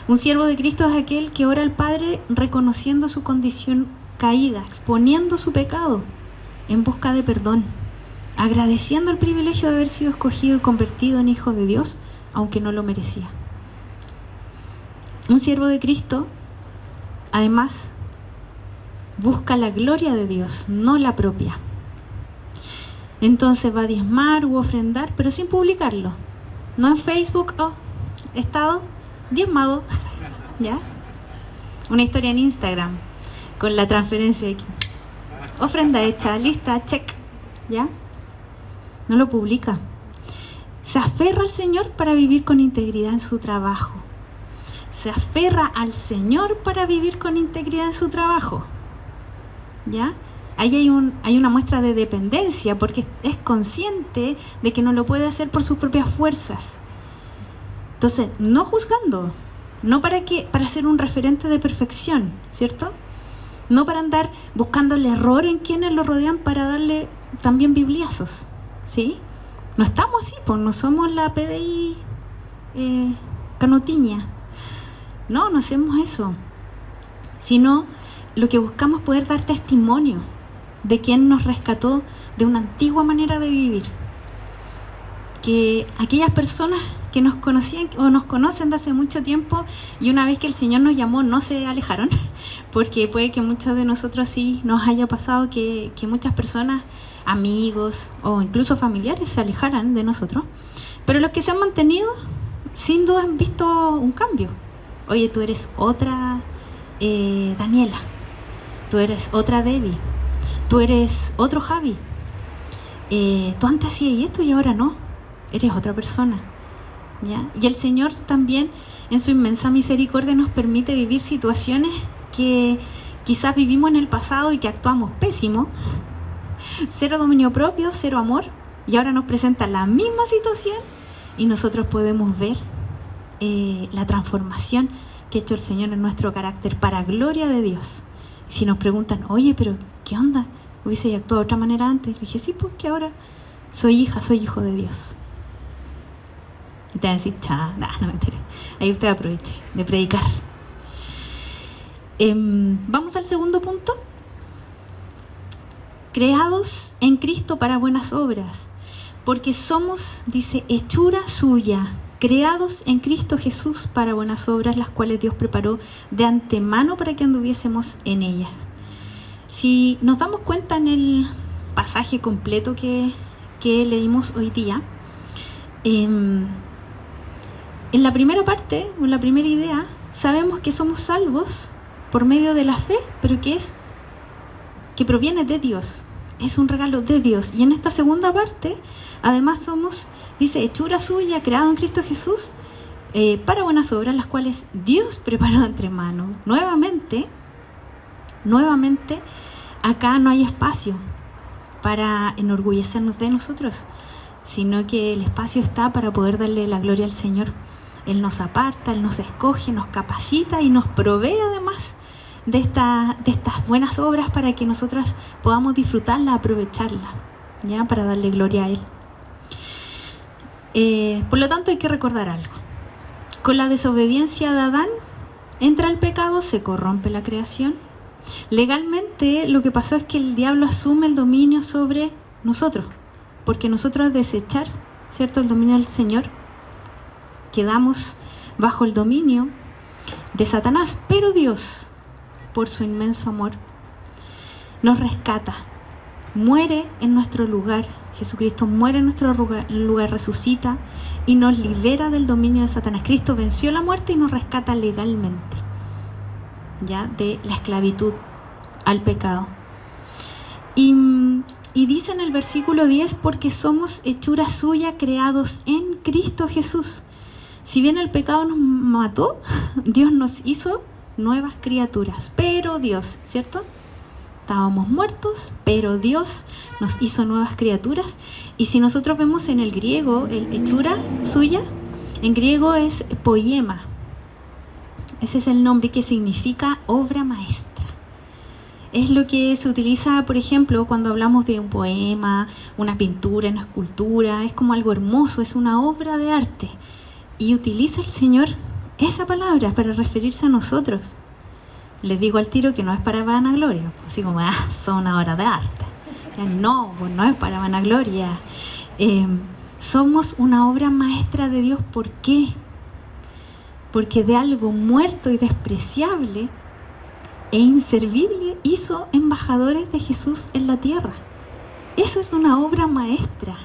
Un siervo de Cristo es aquel que ora al Padre reconociendo su condición caída, exponiendo su pecado en busca de perdón, agradeciendo el privilegio de haber sido escogido y convertido en hijo de Dios, aunque no lo merecía. Un siervo de Cristo, además, busca la gloria de Dios, no la propia. Entonces va a diezmar u ofrendar, pero sin publicarlo. No en Facebook, he estado diezmado, ¿ya? una historia en Instagram con la transferencia aquí. Ofrenda hecha, lista, check, ¿ya? No lo publica. Se aferra al Señor para vivir con integridad en su trabajo. Se aferra al Señor para vivir con integridad en su trabajo, ¿ya? Ahí hay una muestra de dependencia, porque es consciente de que no lo puede hacer por sus propias fuerzas. Entonces, no juzgando, no para ser un referente de perfección, ¿cierto? No para andar buscando el error en quienes lo rodean para darle también bibliazos, ¿sí? No estamos así, pues no somos la PDI Canutiña. No hacemos eso. Sino lo que buscamos es poder dar testimonio de quien nos rescató de una antigua manera de vivir. Que aquellas personas que nos conocían o nos conocen de hace mucho tiempo y una vez que el Señor nos llamó no se alejaron, porque puede que muchos de nosotros sí nos haya pasado que muchas personas, amigos o incluso familiares se alejaran de nosotros, pero los que se han mantenido sin duda han visto un cambio. Oye, tú eres otra Daniela, tú eres otra Debbie, tú eres otro Javi, tú antes hacías esto y ahora no, eres otra persona, ¿ya? Y el Señor también en su inmensa misericordia nos permite vivir situaciones que quizás vivimos en el pasado y que actuamos pésimo, cero dominio propio, cero amor, y ahora nos presenta la misma situación y nosotros podemos ver la transformación que ha hecho el Señor en nuestro carácter para gloria de Dios. Si nos preguntan, oye, pero ¿qué onda? ¿Hubiese actuado de otra manera antes? Le dije, sí, porque ahora soy hijo de Dios. Y te van a decir, no mentira. Ahí usted aproveche de predicar. Vamos al segundo punto. Creados en Cristo para buenas obras, porque somos, dice, hechura suya, creados en Cristo Jesús para buenas obras, las cuales Dios preparó de antemano para que anduviésemos en ellas. Si nos damos cuenta en el pasaje completo que leímos hoy día, en la primera parte, o en la primera idea, sabemos que somos salvos por medio de la fe, pero que proviene de Dios, es un regalo de Dios. Y en esta segunda parte, además somos, dice, hechura suya, creado en Cristo Jesús, para buenas obras, las cuales Dios preparó de antemano. Nuevamente, acá no hay espacio para enorgullecernos de nosotros, sino que el espacio está para poder darle la gloria al Señor. Él nos aparta, Él nos escoge, nos capacita y nos provee además de estas buenas obras para que nosotras podamos disfrutarlas, aprovecharlas, ¿ya? Para darle gloria a Él. Por lo tanto, hay que recordar algo. Con la desobediencia de Adán entra el pecado, se corrompe la creación. Legalmente, lo que pasó es que el diablo asume el dominio sobre nosotros, porque nosotros al desechar, ¿cierto?, el dominio del Señor, quedamos bajo el dominio de Satanás. Pero Dios, por su inmenso amor, nos rescata, muere en nuestro lugar. Jesucristo muere en nuestro lugar, resucita y nos libera del dominio de Satanás. Cristo venció la muerte y nos rescata legalmente, ya, de la esclavitud al pecado. Y dice en el versículo 10, porque somos hechura suya, creados en Cristo Jesús. Si bien el pecado nos mató, Dios nos hizo nuevas criaturas. Pero Dios, ¿cierto? Estábamos muertos, pero Dios nos hizo nuevas criaturas. Y si nosotros vemos en el griego, el hechura suya, en griego es poema. Ese es el nombre que significa obra maestra. Es lo que se utiliza, por ejemplo, cuando hablamos de un poema, una pintura, una escultura. Es como algo hermoso, es una obra de arte. Y utiliza el Señor esa palabra para referirse a nosotros. Les digo al tiro que no es para vanagloria, así como, son una obra de arte. No, pues no es para vanagloria. Somos una obra maestra de Dios. ¿Por qué? Porque de algo muerto y despreciable e inservible hizo embajadores de Jesús en la tierra. Eso es una obra maestra.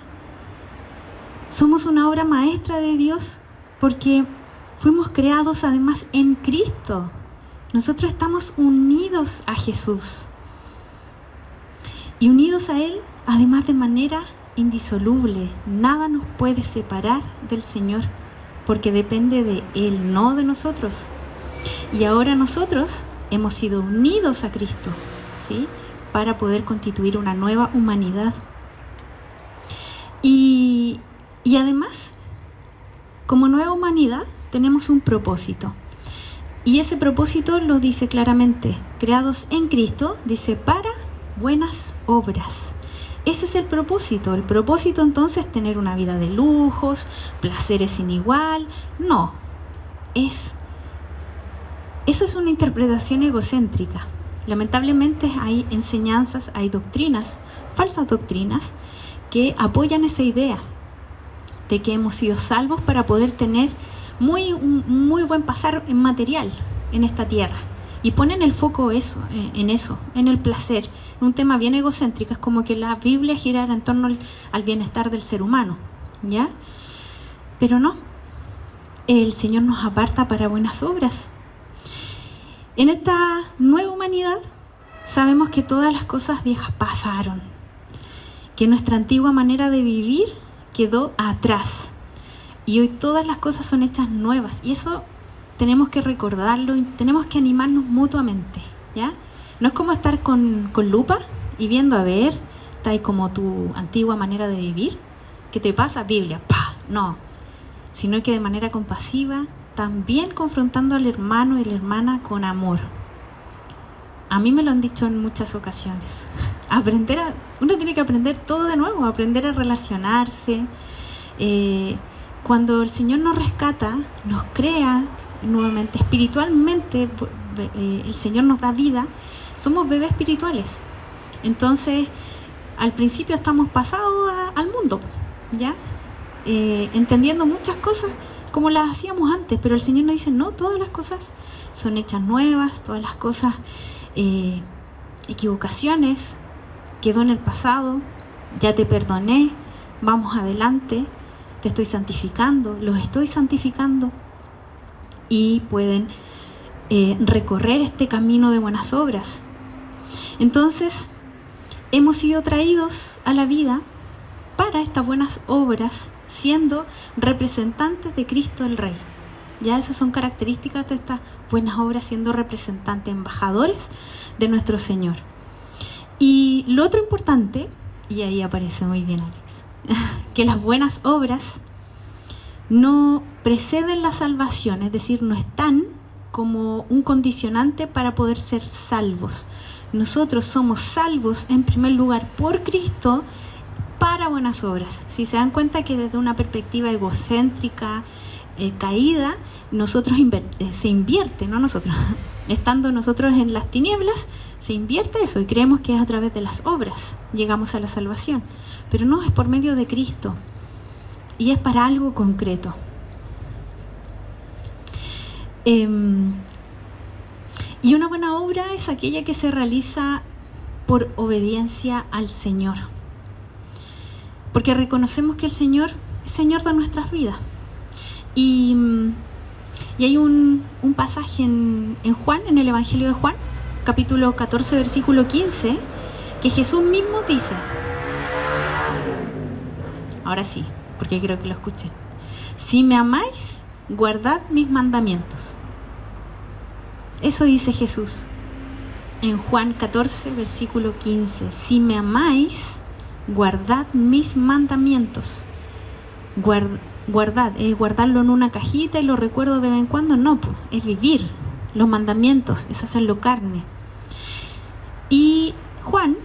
Somos una obra maestra de Dios porque fuimos creados además en Cristo. Nosotros estamos unidos a Jesús. Y unidos a Él, además de manera indisoluble. Nada nos puede separar del Señor, porque depende de Él, no de nosotros. Y ahora nosotros hemos sido unidos a Cristo, ¿sí?, para poder constituir una nueva humanidad. Y además, como nueva humanidad, tenemos un propósito. Y ese propósito lo dice claramente: creados en Cristo, dice, para buenas obras. Ese es el propósito. El propósito entonces es tener una vida de lujos, placeres sin igual. No, eso es una interpretación egocéntrica. Lamentablemente hay enseñanzas, hay doctrinas, falsas doctrinas, que apoyan esa idea de que hemos sido salvos para poder tener un muy buen pasar en material en esta tierra. Y ponen el foco en el placer, un tema bien egocéntrico. Es como que la Biblia girara en torno al bienestar del ser humano, ¿ya? Pero no, el Señor nos aparta para buenas obras. En esta nueva humanidad sabemos que todas las cosas viejas pasaron, que nuestra antigua manera de vivir quedó atrás y hoy todas las cosas son hechas nuevas, y eso tenemos que recordarlo y tenemos que animarnos mutuamente, ¿ya? No es como estar con lupa y viendo, a ver, está ahí como tu antigua manera de vivir, ¿qué te pasa? Biblia, ¡pah! No, sino que de manera compasiva, también confrontando al hermano y la hermana con amor. A mí me lo han dicho en muchas ocasiones. Uno tiene que aprender todo de nuevo, aprender a relacionarse. Cuando el Señor nos rescata, nos crea nuevamente, espiritualmente, el Señor nos da vida, somos bebés espirituales. Entonces, al principio estamos pasados al mundo, ¿ya? Entendiendo muchas cosas como las hacíamos antes, pero el Señor nos dice, no, todas las cosas son hechas nuevas, todas las cosas, equivocaciones, quedó en el pasado, ya te perdoné, vamos adelante, te estoy santificando, los estoy santificando, y pueden recorrer este camino de buenas obras. Entonces, hemos sido traídos a la vida para estas buenas obras, siendo representantes de Cristo el Rey. Ya esas son características de estas buenas obras, siendo representantes, embajadores de nuestro Señor. Y lo otro importante, y ahí aparece muy bien Alex, que las buenas obras no preceden la salvación, es decir, no están como un condicionante para poder ser salvos. Nosotros somos salvos en primer lugar por Cristo para buenas obras. Si se dan cuenta que desde una perspectiva egocéntrica, caída, se invierte, no nosotros, estando nosotros en las tinieblas, se invierte eso y creemos que es a través de las obras llegamos a la salvación, pero no, es por medio de Cristo y es para algo concreto. Y una buena obra es aquella que se realiza por obediencia al Señor, porque reconocemos que el Señor es Señor de nuestras vidas. Y hay un pasaje en Juan, en el Evangelio de Juan, capítulo 14, versículo 15, que Jesús mismo dice, ahora sí, porque quiero que lo escuchen: si me amáis, guardad mis mandamientos. Eso dice Jesús en Juan 14, versículo 15. Si me amáis, guardad mis mandamientos. Guardad, es guardarlo en una cajita y lo recuerdo de vez en cuando. No, pues, es vivir los mandamientos, es hacerlo carne. Y Juan,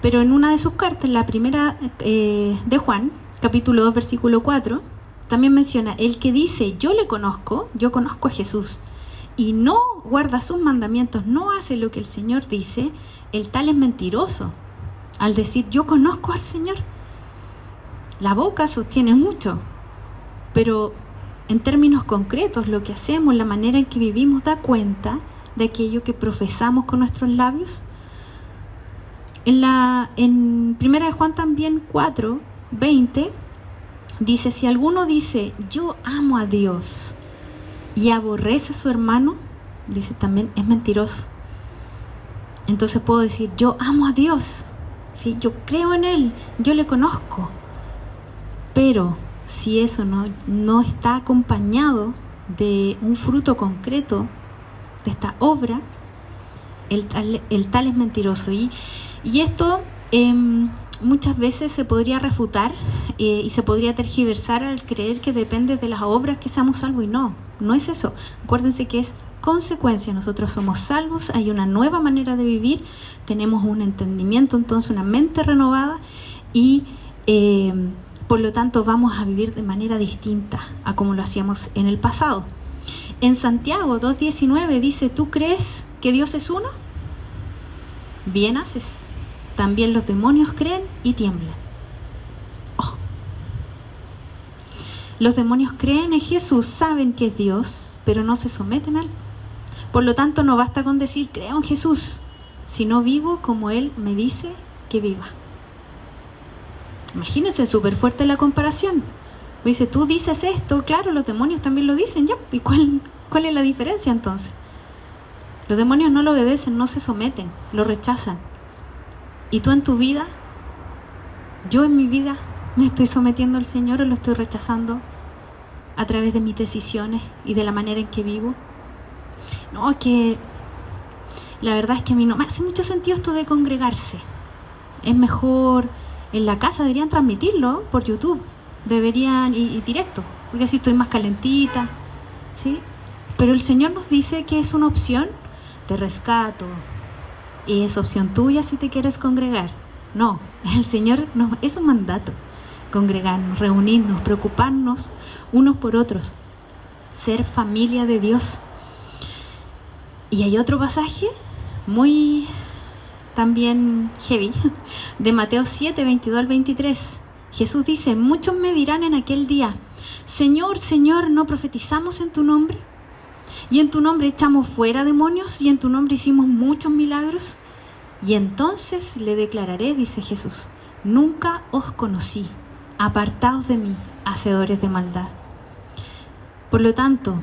pero en una de sus cartas, la primera de Juan, capítulo 2, versículo 4, también menciona: el que dice yo le conozco, yo conozco a Jesús, y no guarda sus mandamientos, no hace lo que el Señor dice, el tal es mentiroso. Al decir yo conozco al Señor, la boca sostiene mucho, pero en términos concretos lo que hacemos, la manera en que vivimos, da cuenta de aquello que profesamos con nuestros labios. En 1 de Juan también 4, 20 dice: si alguno dice yo amo a Dios y aborrece a su hermano, dice, también es mentiroso. Entonces puedo decir, yo amo a Dios, ¿sí? Yo creo en Él, yo le conozco. Pero si eso no está acompañado de un fruto concreto de esta obra, el tal es mentiroso. Y esto muchas veces se podría refutar y se podría tergiversar al creer que depende de las obras que seamos salvos, y no es eso. Acuérdense que es consecuencia. Nosotros somos salvos, hay una nueva manera de vivir, tenemos un entendimiento, entonces una mente renovada, y por lo tanto vamos a vivir de manera distinta a como lo hacíamos en el pasado. En Santiago 2:19 dice, ¿tú crees que Dios es uno? Bien haces. También los demonios creen y tiemblan. Oh. Los demonios creen en Jesús, saben que es Dios, pero no se someten a Él. Por lo tanto, no basta con decir, creo en Jesús, sino vivo como Él me dice que viva. Imagínense, súper fuerte la comparación. Dice, tú dices esto, claro, los demonios también lo dicen, ya. ¿Y cuál es la diferencia entonces? Los demonios no lo obedecen, no se someten, lo rechazan. ¿Y tú en tu vida? Yo en mi vida me estoy sometiendo al Señor o lo estoy rechazando a través de mis decisiones y de la manera en que vivo. No, que la verdad es que a mí no me hace mucho sentido esto de congregarse. Es mejor en la casa, deberían transmitirlo por YouTube, deberían y directo, porque así estoy más calentita, ¿sí? Pero el Señor nos dice que es una opción de rescato, y es opción tuya si te quieres congregar. No, el Señor es un mandato, congregarnos, reunirnos, preocuparnos unos por otros, ser familia de Dios. Y hay otro pasaje muy también heavy, de Mateo 7, 22 al 23. Jesús dice, muchos me dirán en aquel día, Señor, Señor, ¿no profetizamos en tu nombre? Y en tu nombre echamos fuera demonios, y en tu nombre hicimos muchos milagros. Y entonces le declararé, dice Jesús, nunca os conocí, apartaos de mí, hacedores de maldad. Por lo tanto,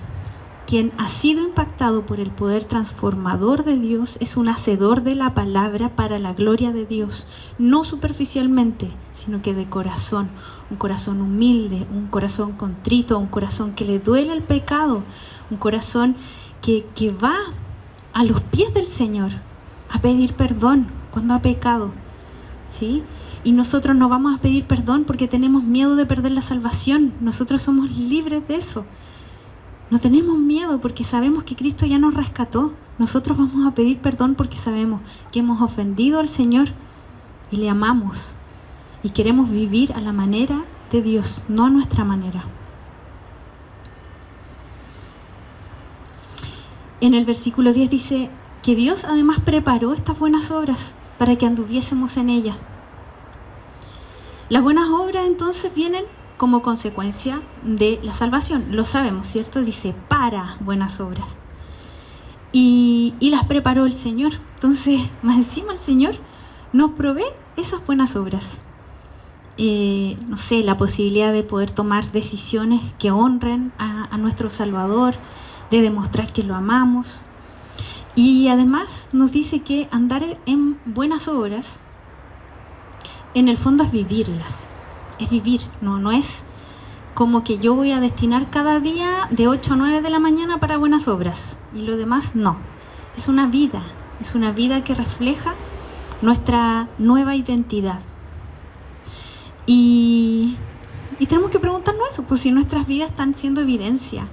quien ha sido impactado por el poder transformador de Dios es un hacedor de la palabra para la gloria de Dios, no superficialmente, sino que de corazón, un corazón humilde, un corazón contrito, un corazón que le duele el pecado, un corazón que va a los pies del Señor a pedir perdón cuando ha pecado, ¿sí? Y nosotros no vamos a pedir perdón porque tenemos miedo de perder la salvación. Nosotros somos libres de eso. No tenemos miedo porque sabemos que Cristo ya nos rescató. Nosotros vamos a pedir perdón porque sabemos que hemos ofendido al Señor y le amamos y queremos vivir a la manera de Dios, no a nuestra manera. En el versículo 10 dice que Dios además preparó estas buenas obras para que anduviésemos en ellas. Las buenas obras entonces vienen como consecuencia de la salvación, lo sabemos, ¿cierto? Dice para buenas obras. Y las preparó el Señor. Entonces, más encima el Señor nos provee esas buenas obras. No sé, la posibilidad de poder tomar decisiones que honren a nuestro Salvador, de demostrar que lo amamos. Y además nos dice que andar en buenas obras, en el fondo es vivirlas. Es vivir, no es como que yo voy a destinar cada día de 8 a 9 de la mañana para buenas obras y lo demás no. Es una vida que refleja nuestra nueva identidad. Y tenemos que preguntarnos eso, pues si nuestras vidas están siendo evidencia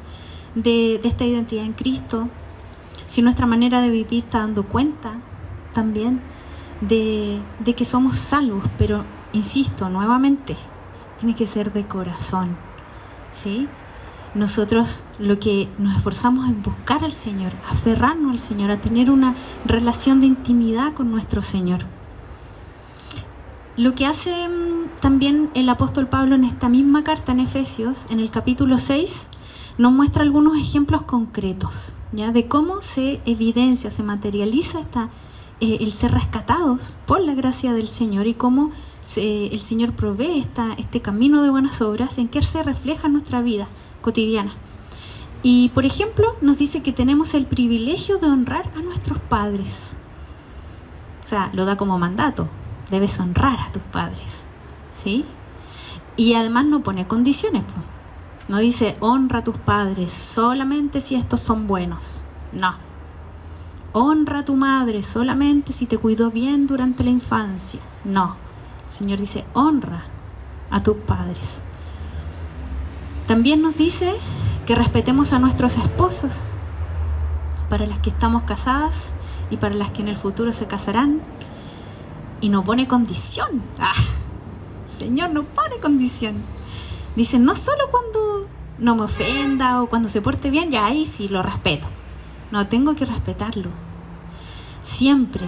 de esta identidad en Cristo, si nuestra manera de vivir está dando cuenta también de que somos salvos, pero insisto nuevamente, tiene que ser de corazón, ¿sí? Nosotros lo que nos esforzamos es buscar al Señor, aferrarnos al Señor, a tener una relación de intimidad con nuestro Señor. Lo que hace también el apóstol Pablo en esta misma carta en Efesios, en el capítulo 6, nos muestra algunos ejemplos concretos, ¿ya? De cómo se evidencia, se materializa el ser rescatados por la gracia del Señor y cómo el Señor provee este camino de buenas obras en que se refleja en nuestra vida cotidiana. Y, por ejemplo, nos dice que tenemos el privilegio de honrar a nuestros padres. O sea, lo da como mandato. Debes honrar a tus padres, ¿sí? Y además no pone condiciones, pues. No dice, honra a tus padres solamente si estos son buenos. No. Honra a tu madre solamente si te cuidó bien durante la infancia. No. El Señor dice, honra a tus padres. También nos dice que respetemos a nuestros esposos, para las que estamos casadas y para las que en el futuro se casarán. Y no pone condición. Señor, no pone condición. Dice, no solo cuando no me ofenda o cuando se porte bien, ya ahí sí lo respeto. No, tengo que respetarlo. Siempre.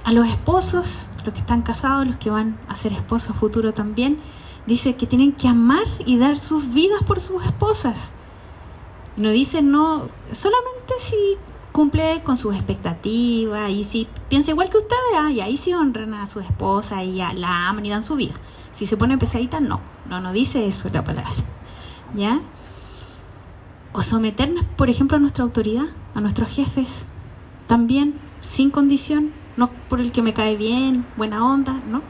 A los esposos, los que están casados, los que van a ser esposos futuro también, dice que tienen que amar y dar sus vidas por sus esposas. No dice no, solamente si cumple con sus expectativas y si piensa igual que ustedes, y ahí sí honran a su esposa y ya la aman y dan su vida. Si se pone pesadita, no dice eso la palabra, ¿ya? O someternos, por ejemplo, a nuestra autoridad, a nuestros jefes, también sin condición, no por el que me cae bien, buena onda, ¿no?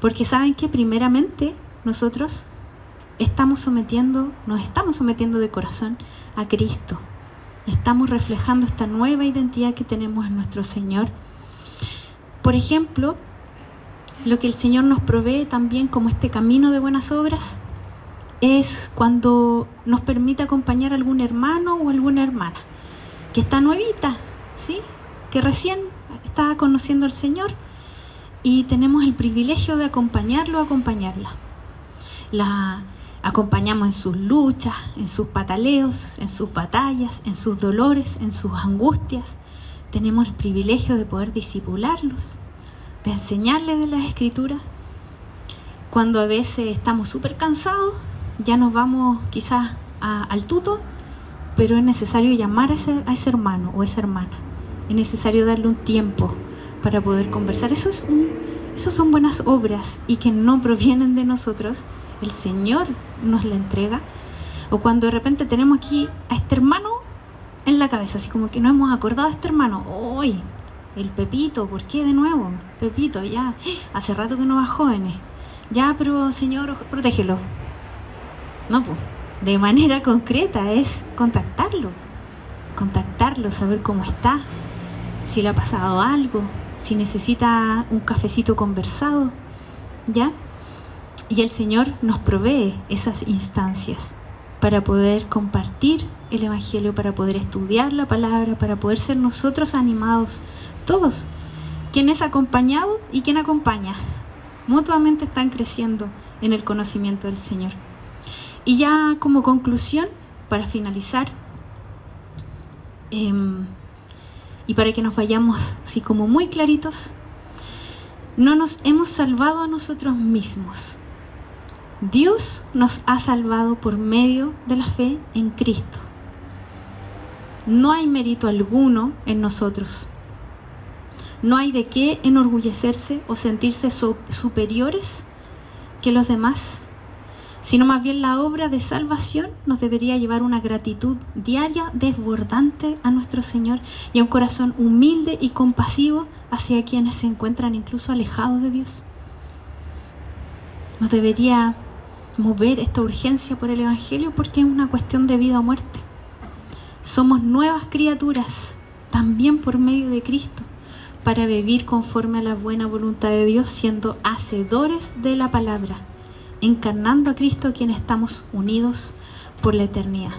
Porque saben que primeramente nosotros nos estamos sometiendo de corazón a Cristo. Estamos reflejando esta nueva identidad que tenemos en nuestro Señor. Por ejemplo, lo que el Señor nos provee también como este camino de buenas obras es cuando nos permite acompañar a algún hermano o alguna hermana que está nuevita, ¿sí? Que recién está conociendo al Señor y tenemos el privilegio de acompañarlo o acompañarla. La acompañamos en sus luchas, en sus pataleos, en sus batallas, en sus dolores, en sus angustias. Tenemos el privilegio de poder discipularlos, de enseñarles de las Escrituras. Cuando a veces estamos súper cansados, ya nos vamos quizás al tuto, pero es necesario llamar a ese hermano o esa hermana. Es necesario darle un tiempo para poder conversar. Eso son buenas obras y que no provienen de nosotros. El Señor nos la entrega. O cuando de repente tenemos aquí a este hermano en la cabeza, así como que no hemos acordado de este hermano. ¡Uy! El Pepito, ¿por qué de nuevo? Pepito, ya, hace rato que no va jóvenes. Ya, pero Señor, protégelo. No, pues, de manera concreta es contactarlo, saber cómo está, si le ha pasado algo, si necesita un cafecito conversado, ¿ya? Y el Señor nos provee esas instancias para poder compartir el Evangelio, para poder estudiar la palabra, para poder ser nosotros animados, todos. Quien es acompañado y quien acompaña, mutuamente están creciendo en el conocimiento del Señor. Y ya como conclusión, para finalizar, y para que nos vayamos así como muy claritos, no nos hemos salvado a nosotros mismos. Dios nos ha salvado por medio de la fe en Cristo. No hay mérito alguno en nosotros. No hay de qué enorgullecerse o sentirse superiores que los demás, sino más bien la obra de salvación nos debería llevar una gratitud diaria desbordante a nuestro Señor y a un corazón humilde y compasivo hacia quienes se encuentran incluso alejados de Dios. Nos debería mover esta urgencia por el Evangelio porque es una cuestión de vida o muerte. Somos nuevas criaturas también por medio de Cristo para vivir conforme a la buena voluntad de Dios, siendo hacedores de la palabra, encarnando a Cristo a quien estamos unidos por la eternidad.